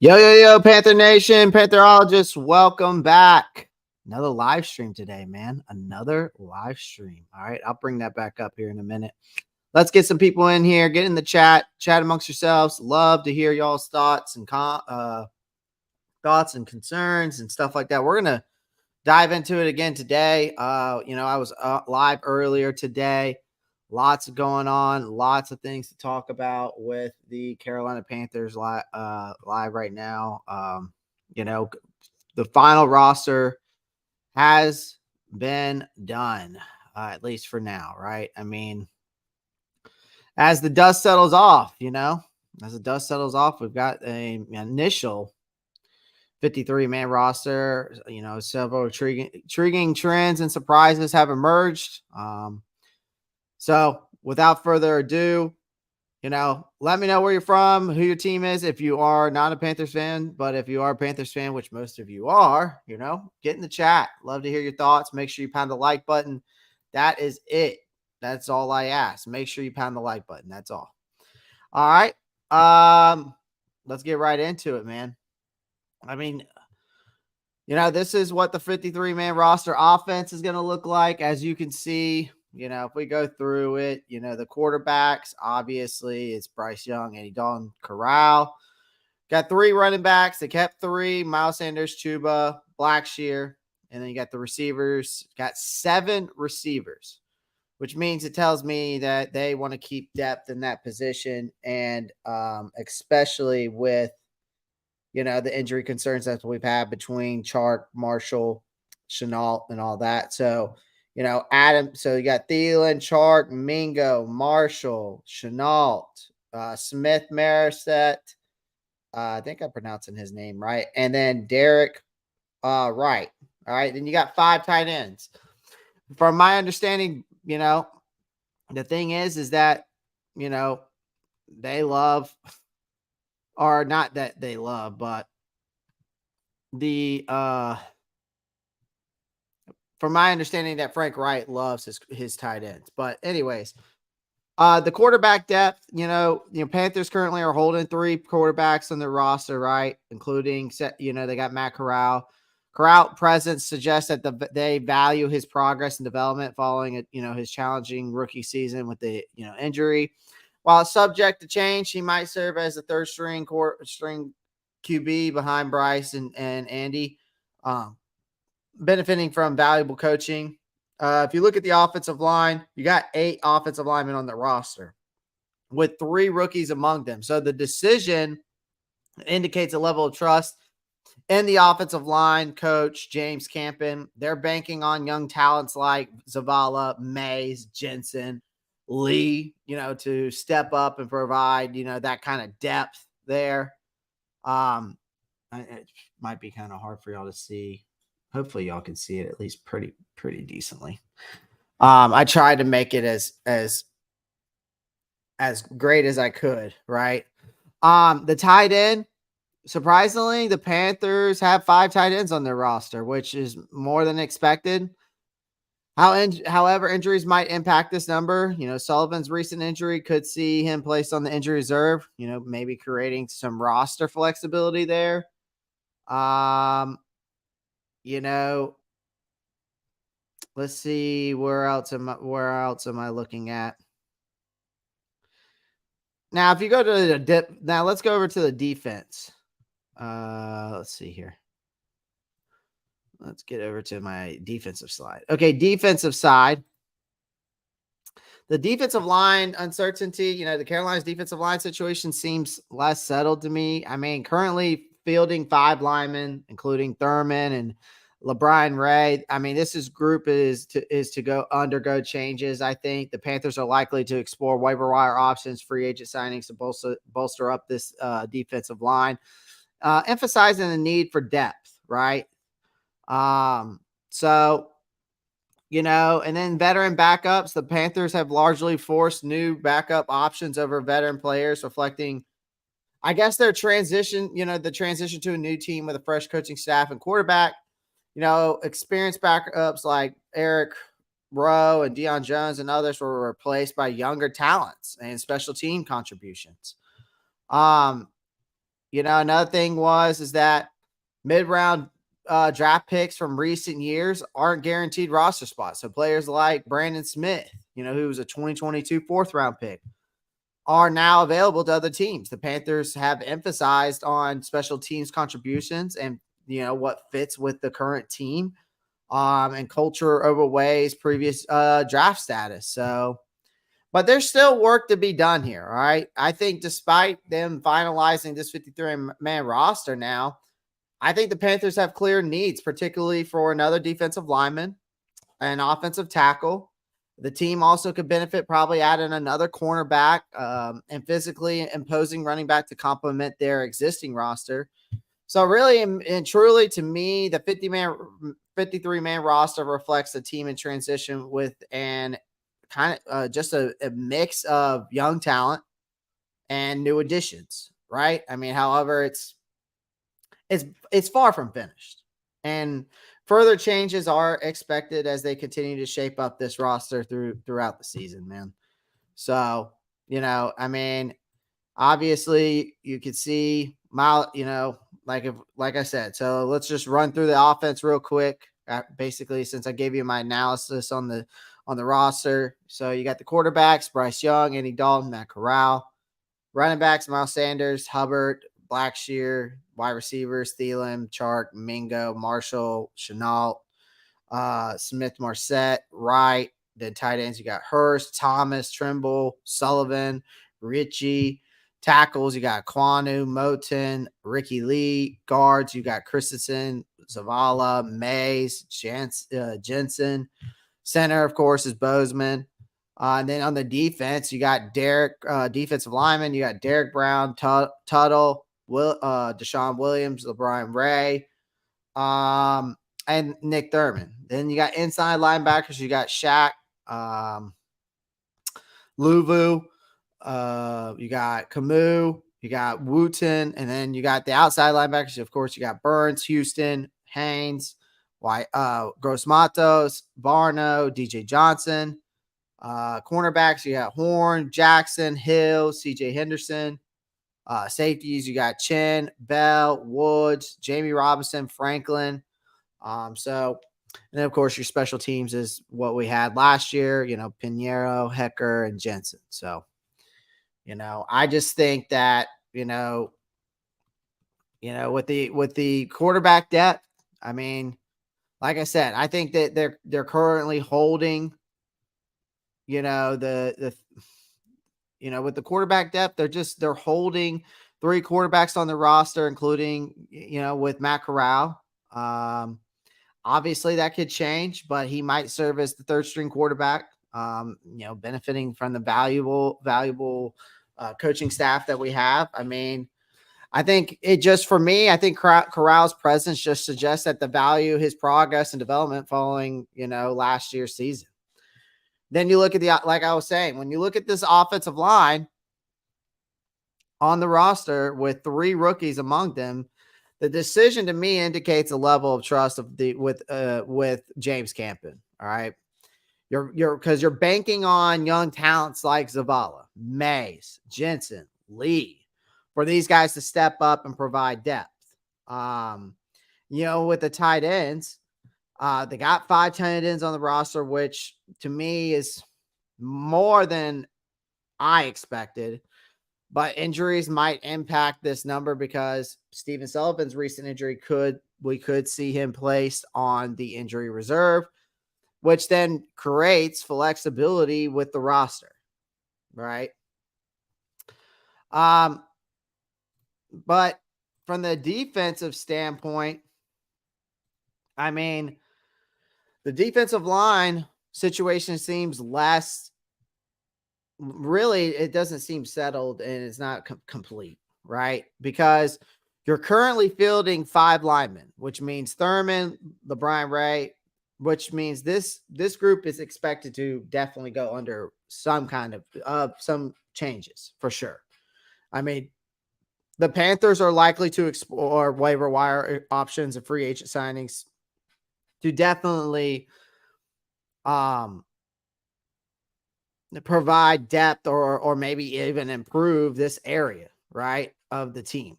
Yo, Panther Nation, Pantherologists, welcome back. Another live stream today, man. Another live stream. All right, I'll bring that back up here in a minute. Let's get some people in here. Get in the chat amongst yourselves. Love to hear y'all's thoughts and concerns and stuff like that. We're gonna dive into it again today. I was live earlier today. Lots going on, lots of things to talk about with the Carolina Panthers live right now. The final roster has been done, at least for now, right? I mean, as the dust settles off, we've got an initial 53-man roster. Several intriguing trends and surprises have emerged. So without further ado, let me know where you're from, who your team is. If you are not a Panthers fan, but if you are a Panthers fan, which most of you are, get in the chat. Love to hear your thoughts. Make sure you pound the like button. That is it. That's all I ask. Make sure you pound the like button. That's all. All right. Let's get right into it, man. I mean, this is what the 53-man roster offense is going to look like. As you can see, if we go through it, the quarterbacks, obviously, it's Bryce Young, Andy Dalton, Corral. Got 3 running backs. They kept 3, Miles Sanders, Chuba, Blackshear. And then you got the receivers. Got 7 receivers, which means it tells me that they want to keep depth in that position. And especially with, the injury concerns that we've had between Chark, Marshall, Chenault, and all that. So, Adam, so you got Thielen, Chark, Mingo, Marshall, Chenault, Smith, Marisette. I think I'm pronouncing his name right. And then Derek Wright. All right. Then you got 5 tight ends. From my understanding, the thing is that, they love, or not that they love, but the, from my understanding that Frank Wright loves his tight ends. But anyways, the quarterback depth, Panthers currently are holding 3 quarterbacks on their roster, right? Including, they got Matt Corral. Corral presence suggests that they value his progress and development following his challenging rookie season with the, injury. While subject to change, he might serve as the third string QB behind Bryce and Andy. Benefiting from valuable coaching. If you look at the offensive line, you got 8 offensive linemen on the roster with 3 rookies among them. So the decision indicates a level of trust in the offensive line coach, James Campen. They're banking on young talents like Zavala, Mays, Jensen, Lee, to step up and provide, that kind of depth there. It might be kind of hard for y'all to see. Hopefully y'all can see it at least pretty decently. I tried to make it as great as I could, right? The tight end, surprisingly, the Panthers have 5 tight ends on their roster, which is more than expected. However, injuries might impact this number. Sullivan's recent injury could see him placed on the injury reserve, maybe creating some roster flexibility there. Let's see, where else am I looking at? Now, if you go to the dip, now let's go over to the defense. Let's see here. Let's get over to my defensive slide. Okay, defensive side. The defensive line uncertainty, the Carolina's defensive line situation seems less settled to me. I mean, currently fielding 5 linemen, including Thurman and LeBron Ray. I mean, group is to undergo changes. I think the Panthers are likely to explore waiver wire options, free agent signings to bolster up this defensive line, emphasizing the need for depth, right? And then veteran backups. The Panthers have largely forced new backup options over veteran players, reflecting, I guess, their transition, the transition to a new team with a fresh coaching staff and quarterback. Experienced backups like Eric Rowe and Deion Jones and others were replaced by younger talents and special team contributions. Another thing is that mid-round draft picks from recent years aren't guaranteed roster spots. So players like Brandon Smith, who was a 2022 fourth-round pick, are now available to other teams. The Panthers have emphasized on special teams contributions and what fits with the current team and culture over Way's previous draft status. So, but there's still work to be done here. All right. I think despite them finalizing this 53-man roster now, I think the Panthers have clear needs, particularly for another defensive lineman, an offensive tackle. The team also could benefit probably adding another cornerback and physically imposing running back to complement their existing roster. So really and truly to me, the 53-man roster reflects a team in transition with an kind of just a mix of young talent and new additions, right? I mean, however, it's far from finished. And further changes are expected as they continue to shape up this roster throughout the season, man. So, I mean, obviously you could see like I said. So let's just run through the offense real quick. Basically, since I gave you my analysis on the roster. So you got the quarterbacks, Bryce Young, Andy Dalton, Matt Corral. Running backs, Miles Sanders, Hubbard, Blackshear. Wide receivers, Thielen, Chark, Mingo, Marshall, Chenault, Smith, Marset, Wright. Then tight ends, you got Hurst, Thomas, Trimble, Sullivan, Ritchie. Tackles, you got Kwanu, Moten, Ricky Lee. Guards, you got Christensen, Zavala, Mays, Jensen. Center, of course, is Bozeman. And then on the defense, you got Derek, defensive lineman. You got Derek Brown, Tuttle, Deshaun Williams, LeBron Ray, and Nick Thurman. Then you got inside linebackers. You got Shaq, Luvu, you got Camus, you got Wooten, and then you got the outside linebackers. Of course, you got Burns, Houston, Haynes, Gross Matos, Barno, DJ Johnson. Cornerbacks, you got Horn, Jackson, Hill, CJ Henderson. Safeties, you got Chin, Bell, Woods, Jamie Robinson, Franklin. And then of course your special teams is what we had last year, Pinheiro, Hecker, and Jensen. So, I just think that, with the quarterback depth, I mean, like I said, I think that they're currently holding, the with the quarterback depth, they're holding 3 quarterbacks on the roster, including, with Matt Corral. Obviously that could change, but he might serve as the third string quarterback, benefiting from the valuable coaching staff that we have. I mean, I think I think Corral's presence just suggests that the value his progress and development following, last year's season. Then you look at like I was saying, when you look at this offensive line on the roster with 3 rookies among them, the decision to me indicates a level of trust with James Campen. All right. Because you're banking on young talents like Zavala, Mays, Jensen, Lee, for these guys to step up and provide depth. With the tight ends, they got 5 tight ends on the roster, which to me is more than I expected. But injuries might impact this number because Stephen Sullivan's recent injury we could see him placed on the injury reserve, which then creates flexibility with the roster, right? But from the defensive standpoint, I mean, the defensive line situation seems less. Really, it doesn't seem settled and it's not complete, right? Because you're currently fielding 5 linemen, which means Thurman, LeBron Ray, which means this group is expected to definitely go under some kind of some changes for sure. I mean, the Panthers are likely to explore waiver wire options and free agent signings to definitely provide depth or maybe even improve this area, right, of the team.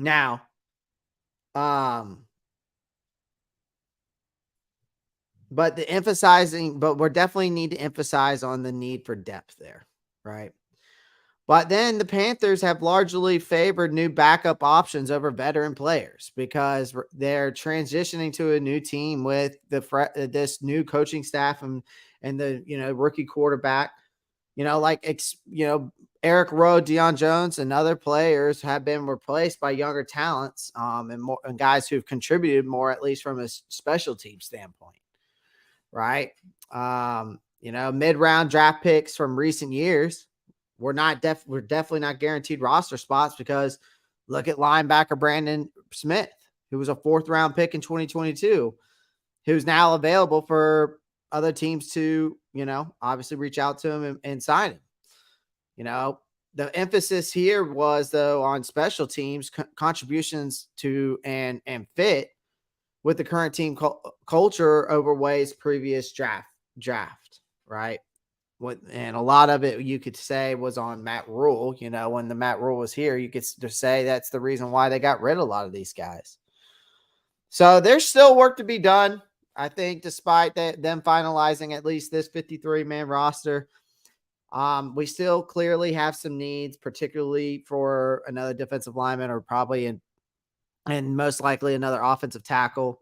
Now, um, but we're definitely need to emphasize on the need for depth there, right? But then the Panthers have largely favored new backup options over veteran players because they're transitioning to a new team with this new coaching staff and the rookie quarterback. Eric Rowe, Deion Jones, and other players have been replaced by younger talents and guys who've contributed more, at least from a special team standpoint, right? Mid-round draft picks from recent years we're definitely not guaranteed roster spots because look at linebacker Brandon Smith, who was a 4th round pick in 2022, who's now available for other teams to, obviously reach out to him and sign him. The emphasis here was though on special teams contributions to and fit with the current team culture over Way's previous draft, right? And a lot of it you could say was on Matt Rule. When the Matt Rule was here, you could say that's the reason why they got rid of a lot of these guys. So there's still work to be done. I think despite them finalizing at least this 53-man roster, we still clearly have some needs, particularly for another defensive lineman or probably and most likely another offensive tackle.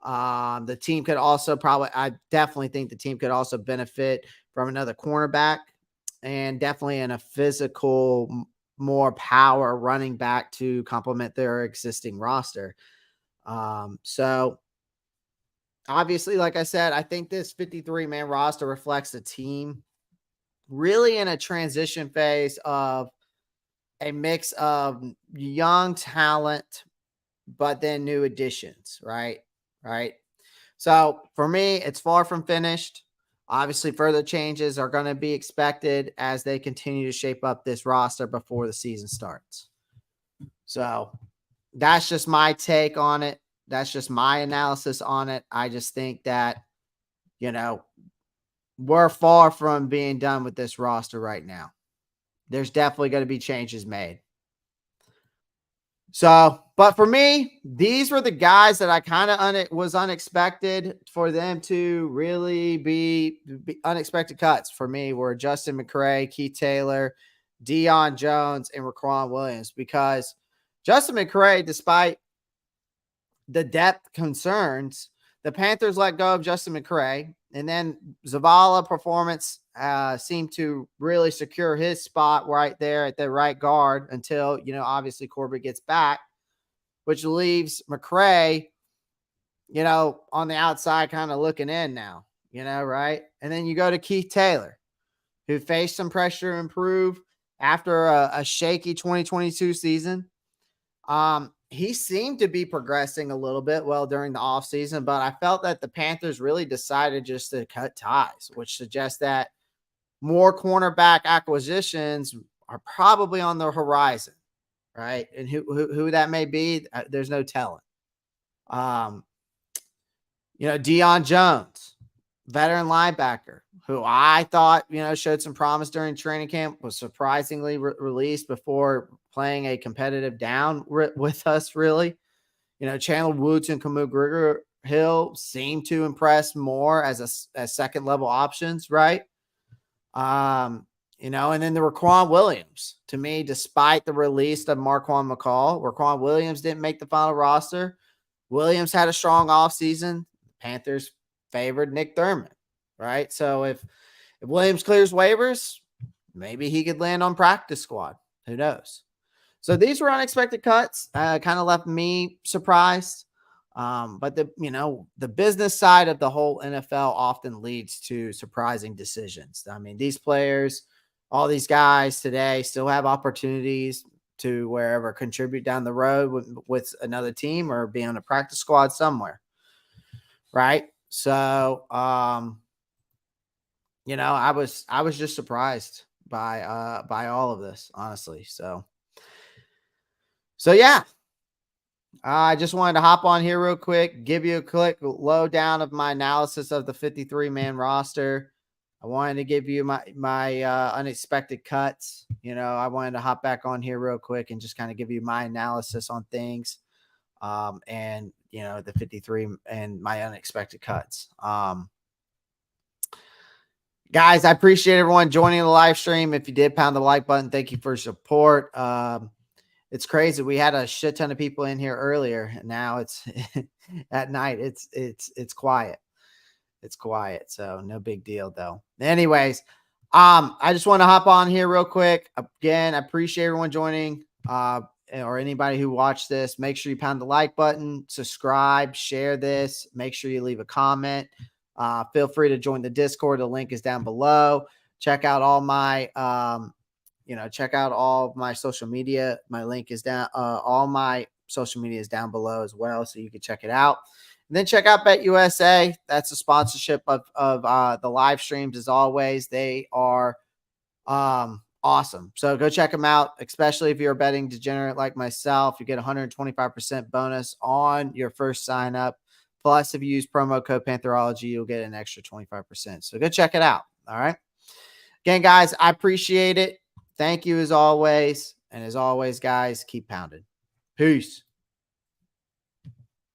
The team could also I definitely think the team could also benefit from another cornerback and definitely in a physical, more power running back to complement their existing roster. So obviously, like I said, I think this 53-man roster reflects a team really in a transition phase of a mix of young talent, but then new additions, right? Right. So for me, it's far from finished. Obviously, further changes are going to be expected as they continue to shape up this roster before the season starts. So that's just my take on it. That's just my analysis on it. I just think that, we're far from being done with this roster right now. There's definitely going to be changes made. So, but for me, these were the guys that I kind of was unexpected for them to really be unexpected cuts for me were Justin McCray, Keith Taylor, Deion Jones, and Raquan Williams, because Justin McCray, despite the depth concerns, the Panthers let go of Justin McCray, and then Zavala performance seemed to really secure his spot right there at the right guard until, obviously Corbett gets back, which leaves McCray, on the outside kind of looking in now, right? And then you go to Keith Taylor, who faced some pressure to improve after a shaky 2022 season. He seemed to be progressing a little bit during the offseason, but I felt that the Panthers really decided just to cut ties, which suggests that more cornerback acquisitions are probably on the horizon, right? And who that may be, there's no telling. Deion Jones, veteran linebacker, who I thought, showed some promise during training camp, was surprisingly released before playing a competitive down with us, really. Chandler Woods and Camus Grigor Hill seem to impress more as second level options, right? And then the Raquan Williams, to me, despite the release of Marquand McCall, Raquan Williams didn't make the final roster. Williams had a strong offseason. Panthers favored Nick Thurman, right? So if Williams clears waivers, maybe he could land on practice squad. Who knows? So these were unexpected cuts. Kind of left me surprised. But the business side of the whole NFL often leads to surprising decisions. I mean, these players, all these guys today still have opportunities to wherever contribute down the road with another team or be on a practice squad somewhere. Right. So, I was just surprised by all of this, honestly. So yeah, I just wanted to hop on here real quick, give you a quick lowdown of my analysis of the 53-man roster. I wanted to give you my unexpected cuts. I wanted to hop back on here real quick and just kind of give you my analysis on things. And the 53 and my unexpected cuts. Guys, I appreciate everyone joining the live stream. If you did, pound the like button. Thank you for your support. It's crazy. We had a shit ton of people in here earlier, and now it's at night. It's quiet. It's quiet, so no big deal though. Anyways, I just want to hop on here real quick. Again, I appreciate everyone joining. Or anybody who watched this, make sure you pound the like button, subscribe, share this. Make sure you leave a comment. Feel free to join the Discord. The link is down below. Check out all my, check out all of my social media. My link is down. All my social media is down below as well, so you can check it out. And then check out BetUSA. That's a sponsorship of the live streams as always. They are awesome. So go check them out, especially if you're a betting degenerate like myself. You get 125% bonus on your first sign up. Plus, if you use promo code Pantherology, you'll get an extra 25%. So go check it out. All right. Again, guys, I appreciate it. Thank you as always. And as always, guys, keep pounding. Peace.